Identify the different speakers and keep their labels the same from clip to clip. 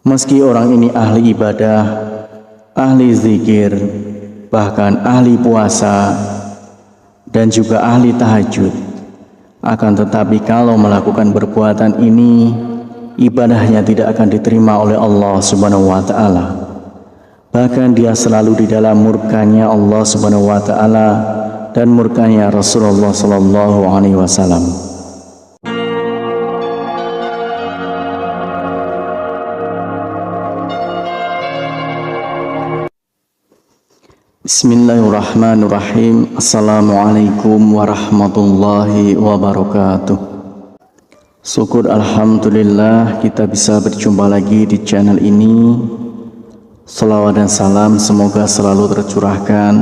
Speaker 1: Meski orang ini ahli ibadah, ahli zikir, bahkan ahli puasa, dan juga ahli tahajud, akan tetapi kalau melakukan perbuatan ini, ibadahnya tidak akan diterima oleh Allah Subhanahu wa Ta'ala. Bahkan dia selalu di dalam murkanya Allah Subhanahu wa Ta'ala dan murkanya Rasulullah Sallallahu Alaihi Wasallam. Bismillahirrahmanirrahim. Assalamualaikum warahmatullahi wabarakatuh. Syukur alhamdulillah kita bisa berjumpa lagi di channel ini. Salawat dan salam semoga selalu tercurahkan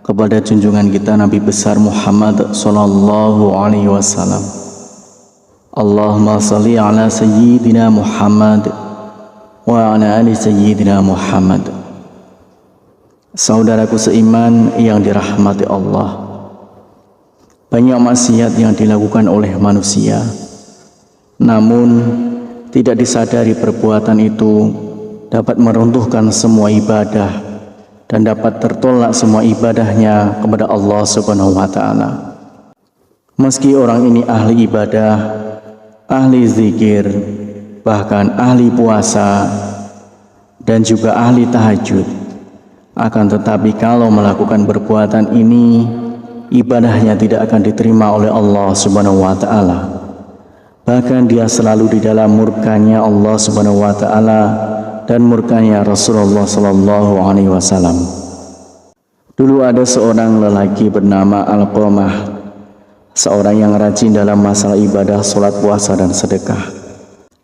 Speaker 1: kepada junjungan kita Nabi besar Muhammad sallallahu alaihi wasallam. Allahumma shalli ala sayyidina Muhammad wa ala ali sayyidina Muhammad. Saudaraku seiman yang dirahmati Allah, banyak maksiat yang dilakukan oleh manusia, namun tidak disadari perbuatan itu dapat meruntuhkan semua ibadah dan dapat tertolak semua ibadahnya kepada Allah Subhanahu wa Ta'ala. Meski orang ini ahli ibadah, ahli zikir, bahkan ahli puasa, dan juga ahli tahajud, akan tetapi kalau melakukan perbuatan ini, ibadahnya tidak akan diterima oleh Allah Subhanahu wa Ta'ala. Bahkan dia selalu di dalam murkanya Allah Subhanahu wa Ta'ala dan murkanya Rasulullah Sallallahu Alaihi Wasallam. Dulu ada seorang lelaki bernama Alqamah, seorang yang rajin dalam masalah ibadah, sholat, puasa, dan sedekah.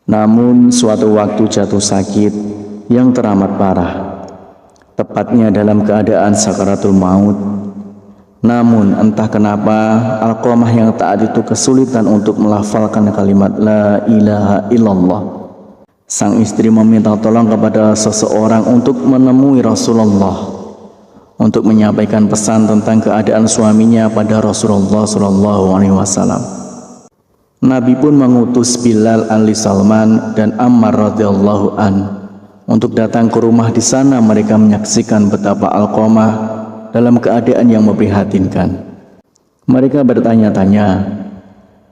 Speaker 1: Namun suatu waktu jatuh sakit yang teramat parah, tepatnya dalam keadaan sakaratul maut. Namun entah kenapa Alqamah yang taat itu kesulitan untuk melafalkan kalimat la ilaha illallah. Sang istri meminta tolong kepada seseorang untuk menemui Rasulullah untuk menyampaikan pesan tentang keadaan suaminya pada Rasulullah Sallallahu Alaihi Wasallam. Nabi pun mengutus Bilal Ali Salman dan Ammar radhiyallahu an untuk datang ke rumah. Di sana mereka menyaksikan betapa Alqamah dalam keadaan yang memprihatinkan. Mereka bertanya-tanya,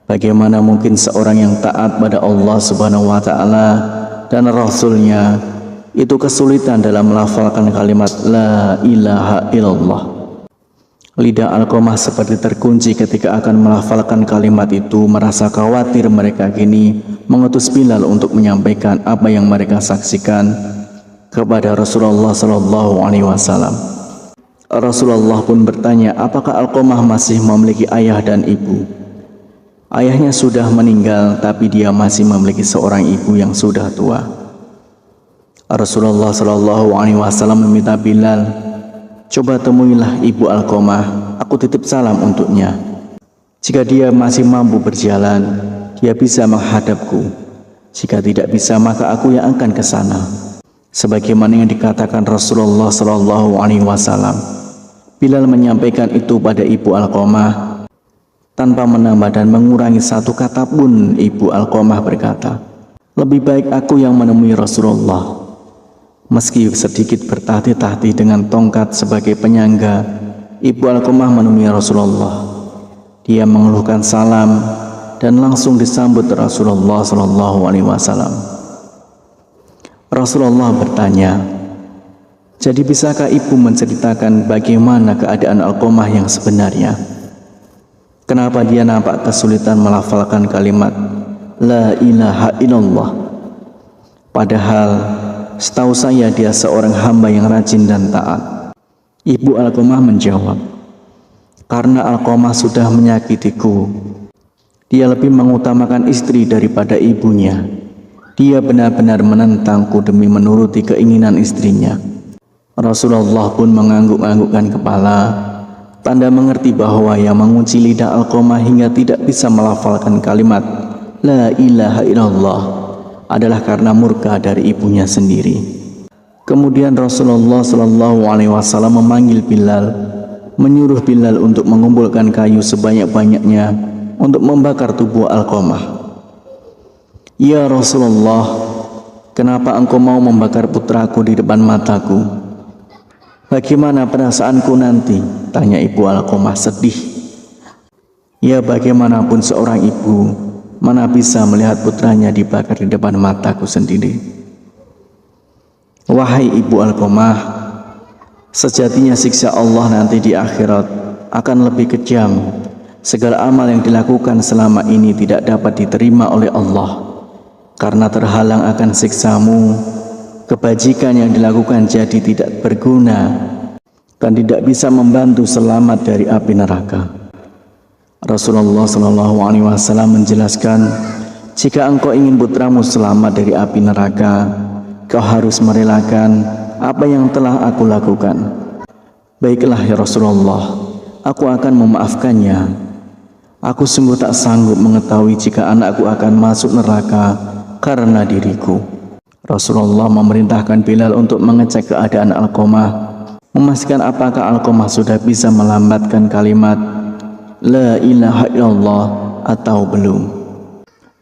Speaker 1: bagaimana mungkin seorang yang taat pada Allah Subhanahu wa Ta'ala dan Rasulnya itu kesulitan dalam melafalkan kalimat la ilaha illallah. Lidah Alqamah seperti terkunci ketika akan melafalkan kalimat itu. Merasa khawatir, mereka kini mengutus Bilal untuk menyampaikan apa yang mereka saksikan kepada Rasulullah Sallallahu Alaihi Wasallam. Rasulullah pun bertanya, apakah Alqamah masih memiliki ayah dan ibu? Ayahnya sudah meninggal, tapi dia masih memiliki seorang ibu yang sudah tua. Rasulullah Sallallahu Alaihi Wasallam meminta Bilal, coba temuilah ibu Alqamah, aku titip salam untuknya. Jika dia masih mampu berjalan, dia bisa menghadapku. Jika tidak bisa, maka aku yang akan ke sana. Sebagaimana yang dikatakan Rasulullah Sallallahu Alaihi Wasallam. Bilal menyampaikan itu pada ibu Alqamah tanpa menambah dan mengurangi satu kata pun. Ibu Alqamah berkata, lebih baik aku yang menemui Rasulullah. Meski sedikit bertahti-tahti dengan tongkat sebagai penyangga, ibu Alqamah menemui Rasulullah. Dia mengeluhkan salam dan langsung disambut Rasulullah Sallallahu Alaihi Wasallam. Rasulullah bertanya, jadi bisakah ibu menceritakan bagaimana keadaan Alqamah yang sebenarnya? Kenapa dia nampak kesulitan melafalkan kalimat la ilaha illallah? Padahal setahu saya dia seorang hamba yang rajin dan taat. Ibu Alqamah menjawab, karena Alqamah sudah menyakitiku. Dia lebih mengutamakan istri daripada ibunya. Dia benar-benar menentangku demi menuruti keinginan istrinya. Rasulullah pun mengangguk-anggukkan kepala, tanda mengerti bahwa yang mengunci lidah Alqamah hingga tidak bisa melafalkan kalimat la ilaha illallah adalah karena murka dari ibunya sendiri. Kemudian Rasulullah Sallallahu Alaihi Wasallam memanggil Bilal, menyuruh Bilal untuk mengumpulkan kayu sebanyak-banyaknya untuk membakar tubuh Alqamah. Ya Rasulullah, Kenapa engkau mau membakar putraku di depan mataku? Bagaimana perasaanku nanti? Tanya ibu Alqamah sedih. Ya, bagaimanapun seorang ibu, mana bisa melihat putranya dibakar di depan mataku sendiri. Wahai ibu Alqamah, sejatinya siksa Allah nanti di akhirat akan lebih kejam. Segala amal yang dilakukan selama ini tidak dapat diterima oleh Allah karena terhalang akan siksamu. Kebajikan yang dilakukan jadi tidak berguna dan tidak bisa membantu selamat dari api neraka. Rasulullah SAW menjelaskan, jika engkau ingin putramu selamat dari api neraka, kau harus merelakan apa yang telah aku lakukan. Baiklah ya Rasulullah, aku akan memaafkannya. Aku sungguh tak sanggup mengetahui jika anakku akan masuk neraka karena diriku. Rasulullah memerintahkan Bilal untuk mengecek keadaan Alqamah, memastikan apakah Alqamah sudah bisa melambatkan kalimat La ilaha illallah atau belum.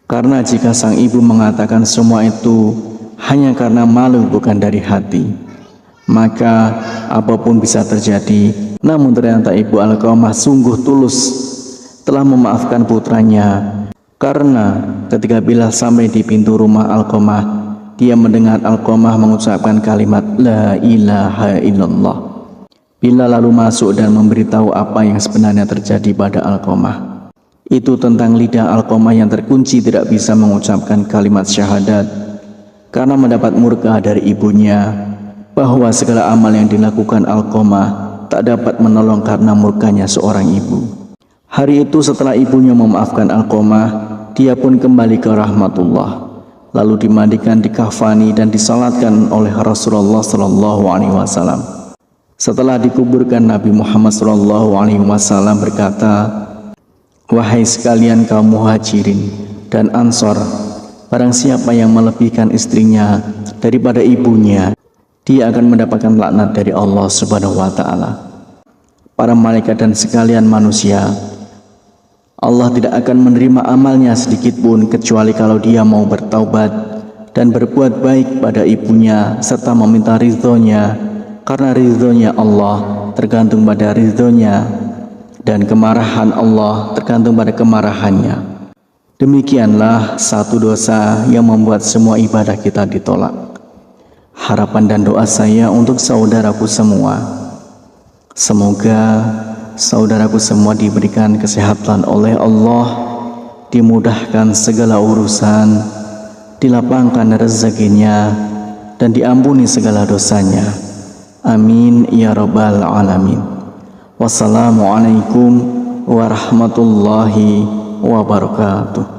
Speaker 1: Karena jika sang ibu mengatakan semua itu hanya karena malu bukan dari hati, maka apapun bisa terjadi. Namun ternyata ibu Alqamah sungguh tulus telah memaafkan putranya, karena ketika Bilal sampai di pintu rumah Alqamah, dia mendengar Alqamah mengucapkan kalimat La ilaha illallah. Bilal lalu masuk dan memberitahu apa yang sebenarnya terjadi pada Alqamah. Itu tentang lidah Alqamah yang terkunci tidak bisa mengucapkan kalimat syahadat karena mendapat murka dari ibunya, bahwa segala amal yang dilakukan Alqamah tak dapat menolong karena murkanya seorang ibu. Hari itu setelah ibunya memaafkan Alqamah, dia pun kembali ke rahmatullah, lalu dimandikan, dikafani dan disalatkan oleh Rasulullah SAW. Setelah dikuburkan, Nabi Muhammad SAW berkata, wahai sekalian kaum muhajirin dan ansor, barang siapa yang melebihkan istrinya daripada ibunya, dia akan mendapatkan laknat dari Allah Subhanahu wa Ta'ala. Para malaikat dan sekalian manusia, Allah tidak akan menerima amalnya sedikit pun kecuali kalau dia mau bertaubat dan berbuat baik pada ibunya serta meminta ridhonya, karena ridhonya Allah tergantung pada ridhonya dan kemarahan Allah tergantung pada kemarahannya. Demikianlah satu dosa yang membuat semua ibadah kita ditolak. Harapan dan doa saya untuk saudaraku semua, semoga saudaraku semua diberikan kesehatan oleh Allah, dimudahkan segala urusan, dilapangkan rezekinya, dan diampuni segala dosanya. Amin ya rabbal alamin. Wassalamualaikum warahmatullahi wabarakatuh.